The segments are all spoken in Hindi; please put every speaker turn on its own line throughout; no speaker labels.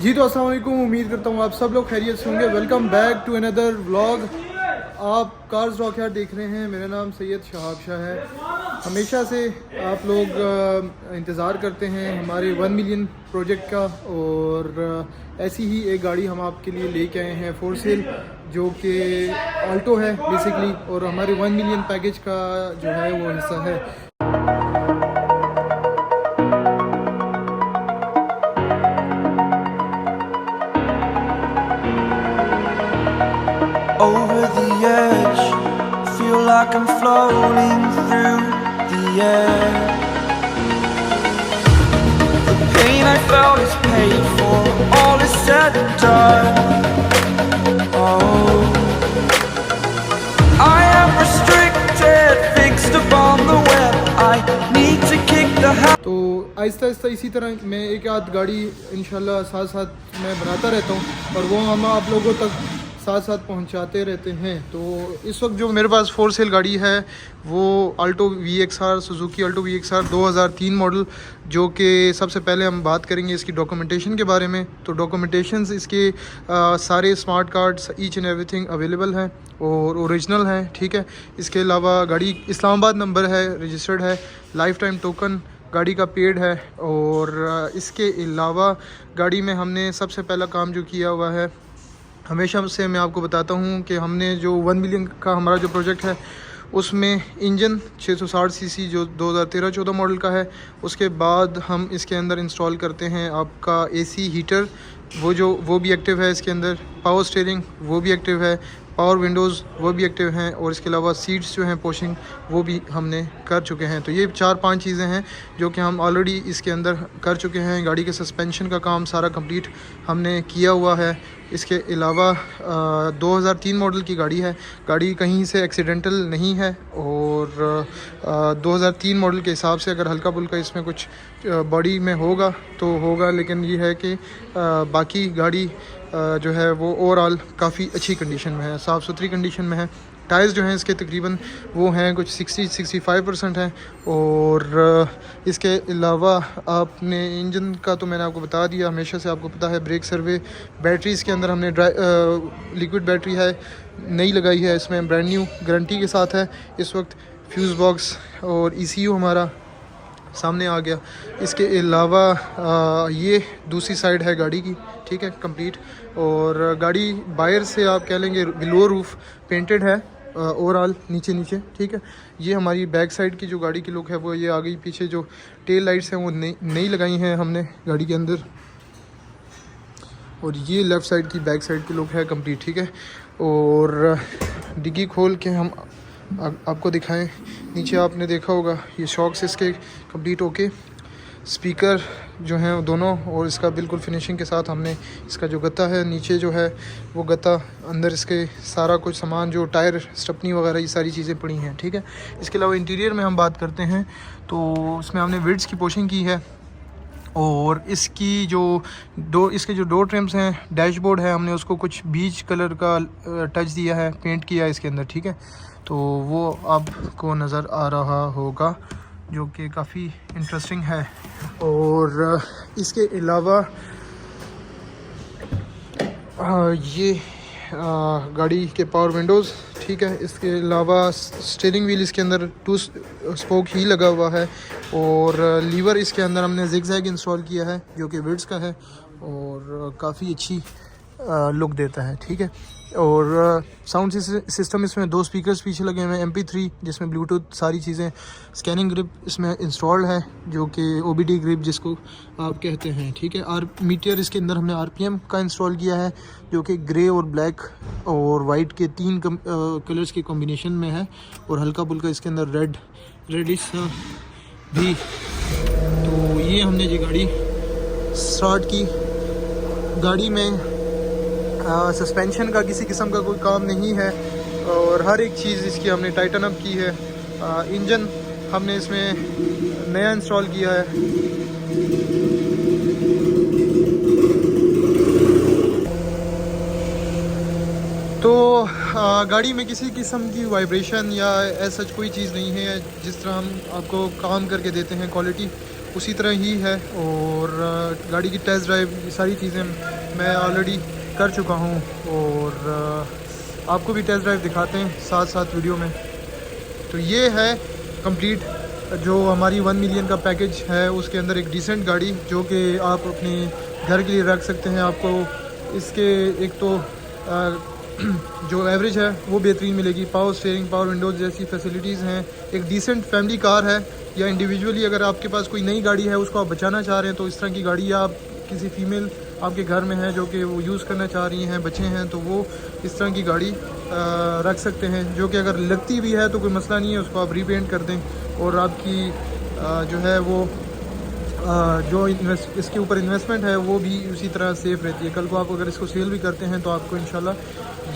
जी तो अस्सलाम वालेकुम। उम्मीद करता हूँ आप सब लोग खैरियत से होंगे। Welcome back to another vlog. आप कार्स रॉकयार्ड देख रहे हैं। मेरा नाम सैयद शहाब शाह है। हमेशा से आप लोग इंतज़ार करते हैं हमारे 1 मिलियन प्रोजेक्ट का, और ऐसी ही एक गाड़ी हम आपके लिए लेके आए हैं फोर सेल, जो कि ऑल्टो है बेसिकली, और हमारे 1 मिलियन पैकेज का जो है वो हिस्सा है।
Over the edge, feel like I'm floating through the air. The pain I felt is paid for, all is said and done. Oh, I am restricted, fixed upon the web. I need to kick the
तो आहिस्ता आहिस्ता इसी तरह मैं एक आध गाड़ी इंशाल्लाह साथ साथ मैं बनाता रहता हूँ, और वो हम आप लोगों तक साथ साथ पहुंचाते रहते हैं। तो इस वक्त जो मेरे पास फोर सेल गाड़ी है वो Alto VXR, Suzuki Alto VXR 2003 model, जो कि सबसे पहले हम बात करेंगे इसकी डॉक्यूमेंटेशन के बारे में। तो डॉक्यूमेंटेशंस इसके सारे smart cards each and everything available हैं और ओरिजिनल हैं, ठीक है। इसके अलावा गाड़ी इस्लामाबाद नंबर है, रजिस्टर्ड है, लाइफ टाइम टोकन गाड़ी का पेड है। और इसके अलावा गाड़ी में हमने सबसे पहला काम जो किया हुआ है, हमेशा से मैं आपको बताता हूँ कि हमने जो 1 मिलियन का हमारा जो प्रोजेक्ट है उसमें इंजन 660 सीसी जो 2013-14 मॉडल का है, उसके बाद हम इसके अंदर इंस्टॉल करते हैं आपका AC हीटर, वो भी एक्टिव है इसके अंदर, पावर स्टीयरिंग वो भी एक्टिव है, पावर विंडोज़ वो भी एक्टिव हैं, और इसके अलावा सीट्स जो हैं पोशिंग वो भी हमने कर चुके हैं। तो ये 4-5 चीज़ें हैं जो कि हम ऑलरेडी इसके अंदर कर चुके हैं। गाड़ी के सस्पेंशन का काम सारा कंप्लीट हमने किया हुआ है। इसके अलावा 2003 मॉडल की गाड़ी है, गाड़ी कहीं से एक्सीडेंटल नहीं है, और 2003 मॉडल के हिसाब से अगर हल्का फुल्का इसमें कुछ बॉडी में होगा तो होगा, लेकिन ये है कि बाकी गाड़ी जो है वो ओवरऑल काफ़ी अच्छी कंडीशन में है, साफ़ सुथरी कंडीशन में है। टायर्स जो हैं इसके तकरीबन वो हैं कुछ 60-65% हैं। और इसके अलावा आपने इंजन का तो मैंने आपको बता दिया, हमेशा से आपको पता है। ब्रेक सर्वे, बैटरी इसके अंदर हमने लिक्विड बैटरी है, नई लगाई है, इसमें ब्रांड न्यू गारंटी के साथ है इस वक्त। फ्यूज़ बॉक्स और ECU हमारा सामने आ गया। इसके अलावा ये दूसरी साइड है गाड़ी की, ठीक है, कंप्लीट। और गाड़ी बाहर से आप कह लेंगे बिलो रूफ पेंटेड है ओवरऑल, नीचे, ठीक है। ये हमारी बैक साइड की जो गाड़ी की लुक है वो ये आ गई। पीछे जो टेल लाइट्स हैं वो नई लगाई हैं हमने गाड़ी के अंदर, और ये लेफ़्ट साइड की बैक साइड की लुक है कंप्लीट, ठीक है। और डिग्गी खोल के हम आपको दिखाएं, नीचे आपने देखा होगा ये शॉक्स इसके कंप्लीट होके, स्पीकर जो हैं दोनों, और इसका बिल्कुल फिनिशिंग के साथ हमने इसका जो गत्ता है नीचे जो है वो गत्ता, अंदर इसके सारा कुछ सामान जो टायर स्टपनी वगैरह ये सारी चीज़ें पड़ी हैं, ठीक है। इसके अलावा इंटीरियर में हम बात करते हैं तो इसमें हमने विड्स की पोशिंग की है, और इसकी इसके जो डोर ट्रिम्स हैं, डैशबोर्ड है, हमने उसको कुछ बीच कलर का टच दिया है, पेंट किया है इसके अंदर, ठीक है। तो वो आपको नज़र आ रहा होगा, जो कि काफ़ी इंटरेस्टिंग है। और इसके अलावा ये गाड़ी के पावर विंडोज़, ठीक है। इसके अलावा स्टीयरिंग व्हील इसके अंदर 2 स्पोक ही लगा हुआ है, और लीवर इसके अंदर हमने जिगजैग इंस्टॉल किया है जो कि विड्स का है, और काफ़ी अच्छी लुक देता है, ठीक है। और साउंड सिस्टम इसमें 2 स्पीकर्स पीछे लगे हुए हैं, MP3 जिसमें ब्लूटूथ सारी चीज़ें, स्कैनिंग ग्रिप इसमें इंस्टॉल्ड है जो कि OBD ग्रिप जिसको आप कहते हैं, ठीक है। मीटर इसके अंदर हमने RPM का इंस्टॉल किया है जो कि ग्रे और ब्लैक और वाइट के 3 कलर्स के कॉम्बिनेशन में है, और हल्का फुल्का इसके अंदर रेडिश भी। तो ये हमने जी गाड़ी स्टार्ट की। गाड़ी में सस्पेंशन का किसी किस्म का कोई काम नहीं है, और हर एक चीज़ इसकी हमने टाइटन अप की है। इंजन हमने इसमें नया इंस्टॉल किया है। तो गाड़ी में किसी किस्म की वाइब्रेशन या ऐसा कोई चीज़ नहीं है, जिस तरह हम आपको काम करके देते हैं क्वालिटी उसी तरह ही है। और गाड़ी की टेस्ट ड्राइव ये सारी चीज़ें मैं ऑलरेडी कर चुका हूँ और आपको भी टेस्ट ड्राइव दिखाते हैं साथ साथ वीडियो में। तो ये है कंप्लीट जो हमारी 1 मिलियन का पैकेज है, उसके अंदर एक डिसेंट गाड़ी जो कि आप अपने घर के लिए रख सकते हैं। आपको इसके एक तो जो एवरेज है वो बेहतरीन मिलेगी, पावर स्टीयरिंग, पावर विंडोज़ जैसी फैसिलिटीज़ हैं। एक डिसेंट फैमिली कार है, या इंडिविजुअली अगर आपके पास कोई नई गाड़ी है उसको आप बचाना चाह रहे हैं तो इस तरह की गाड़ी आप किसी फीमेल आपके घर में है जो कि वो यूज़ करना चाह रही हैं, बच्चे हैं, तो वो इस तरह की गाड़ी रख सकते हैं, जो कि अगर लगती भी है तो कोई मसला नहीं है, उसको आप रीपेंट कर दें और आपकी जो है वो जो इसके ऊपर इन्वेस्टमेंट है वो भी उसी तरह सेफ़ रहती है। कल को आप अगर इसको सेल भी करते हैं तो आपको इंशाल्लाह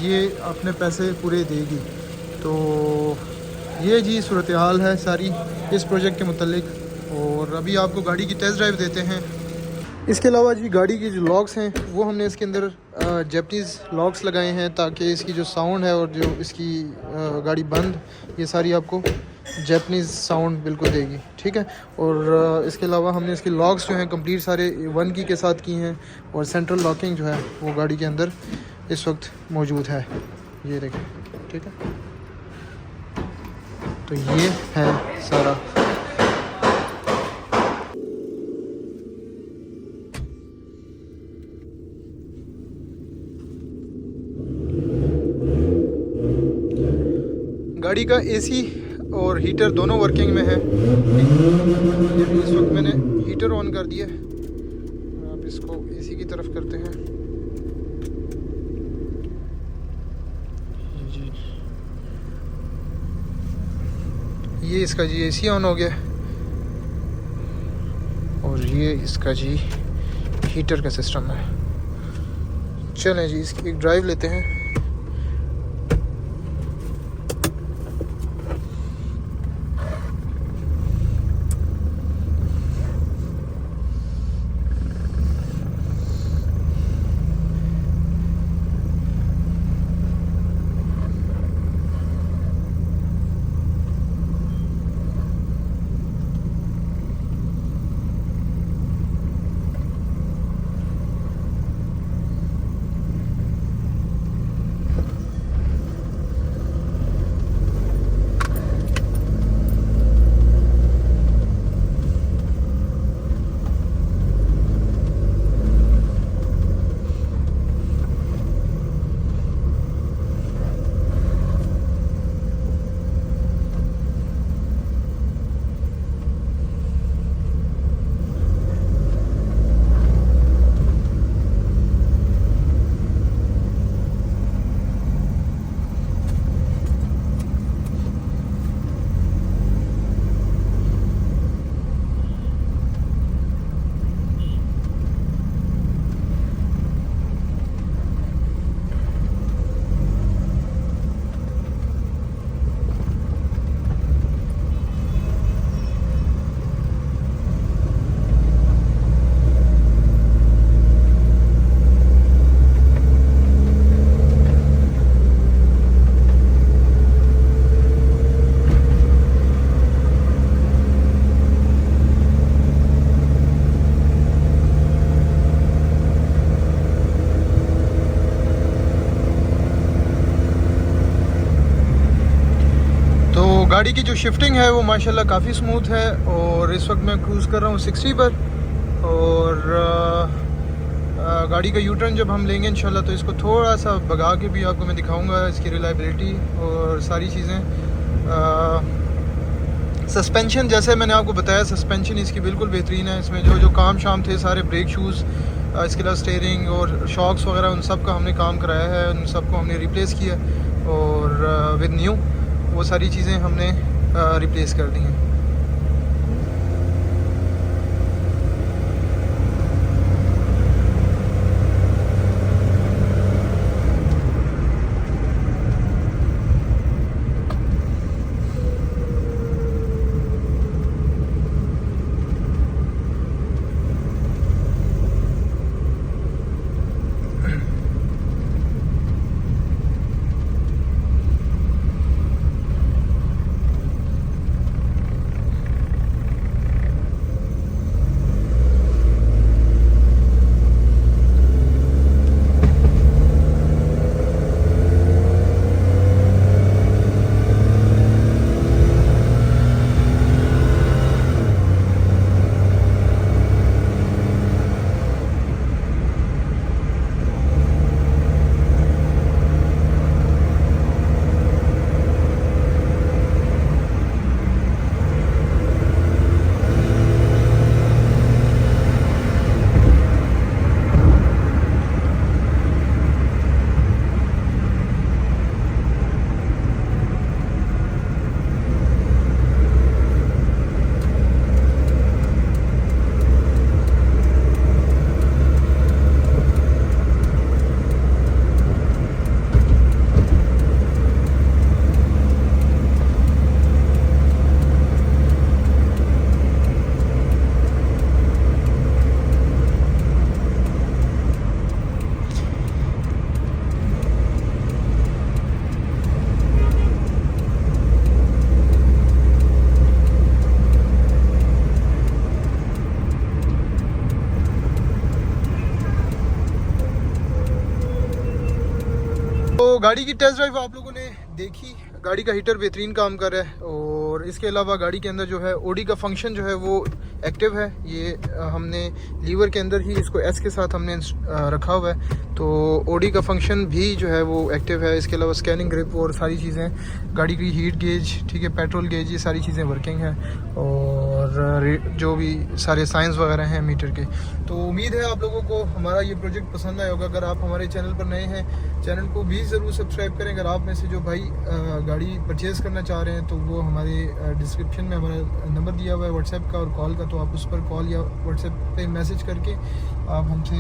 ये अपने पैसे पूरे देगी। तो ये जी सूरत हाल है सारी इस प्रोजेक्ट के मुतल्लिक। और अभी आपको गाड़ी की टेस्ट ड्राइव देते हैं। इसके अलावा जी गाड़ी के जो लॉक्स हैं वो हमने इसके अंदर जैपनीज़ लॉक्स लगाए हैं ताकि इसकी जो साउंड है और जो इसकी गाड़ी बंद, ये सारी आपको जैपनीज़ साउंड बिल्कुल देगी, ठीक है। और इसके अलावा हमने इसके लॉक्स जो हैं कंप्लीट सारे 1 की के साथ की हैं और सेंट्रल लॉकिंग जो है वो गाड़ी के अंदर इस वक्त मौजूद है, ये देखें, ठीक है। तो ये है सारा। गाड़ी का एसी और हीटर दोनों वर्किंग में है। ये भी इस वक्त मैंने हीटर ऑन कर दिया, आप इसको एसी की तरफ करते हैं जी। ये इसका जी एसी ऑन हो गया और ये इसका जी हीटर का सिस्टम है। चलें जी इसकी एक ड्राइव लेते हैं। गाड़ी की जो शिफ्टिंग है वो माशाल्लाह काफ़ी स्मूथ है। और इस वक्त मैं क्रूज़ कर रहा हूँ 60 पर। और गाड़ी का यू टर्न जब हम लेंगे इंशाल्लाह तो इसको थोड़ा सा भगा के भी आपको मैं दिखाऊंगा इसकी रिलायबिलिटी और सारी चीज़ें। सस्पेंशन जैसे मैंने आपको बताया, सस्पेंशन इसकी बिल्कुल बेहतरीन है। इसमें जो जो काम शाम थे सारे ब्रेक शूज़, इसके अलावा स्टीयरिंग और शॉक्स वगैरह उन सब का हमने काम कराया है, उन सब को हमने रिप्लेस किया और विद न्यू वो सारी चीज़ें हमने रिप्लेस कर दी हैं। तो गाड़ी की टेस्ट ड्राइव आप लोगों ने देखी, गाड़ी का हीटर बेहतरीन काम कर रहा है और इसके अलावा गाड़ी के अंदर जो है ओडी का फंक्शन जो है वो एक्टिव है। ये हमने लीवर के अंदर ही इसको एस के साथ हमने रखा हुआ है, तो ओडी का फंक्शन भी जो है वो एक्टिव है। इसके अलावा स्कैनिंग ग्रिप और सारी चीज़ें, गाड़ी की हीट गेज, ठीक है, पेट्रोल गेज, ये सारी चीज़ें वर्किंग हैं और जो भी सारे साइंस वगैरह हैं मीटर के। तो उम्मीद है आप लोगों को हमारा ये प्रोजेक्ट पसंद आया होगा। अगर आप हमारे चैनल पर नए हैं, चैनल को भी ज़रूर सब्सक्राइब करें। अगर आप में से जो भाई गाड़ी परचेज़ करना चाह रहे हैं तो वो हमारे डिस्क्रिप्शन में हमारा नंबर दिया हुआ है व्हाट्सएप का और कॉल का, तो आप उस पर कॉल या व्हाट्सएप पे मैसेज करके आप हमसे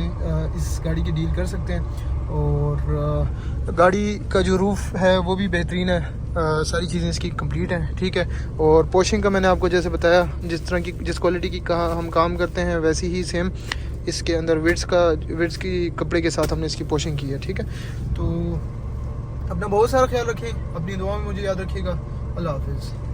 इस गाड़ी की डील कर सकते हैं। और गाड़ी का जो रूफ़ है वो भी बेहतरीन है, सारी चीज़ें इसकी कंप्लीट हैं, ठीक है। और पोशिंग का मैंने आपको जैसे बताया, जिस तरह की जिस क्वालिटी की कहा हम काम करते हैं वैसी ही सेम इसके अंदर विड्स की कपड़े के साथ हमने इसकी पोशिंग की है, ठीक है। तो अपना बहुत सारा ख्याल रखें, अपनी दुआ में मुझे याद रखिएगा। अल्लाह हाफिज़।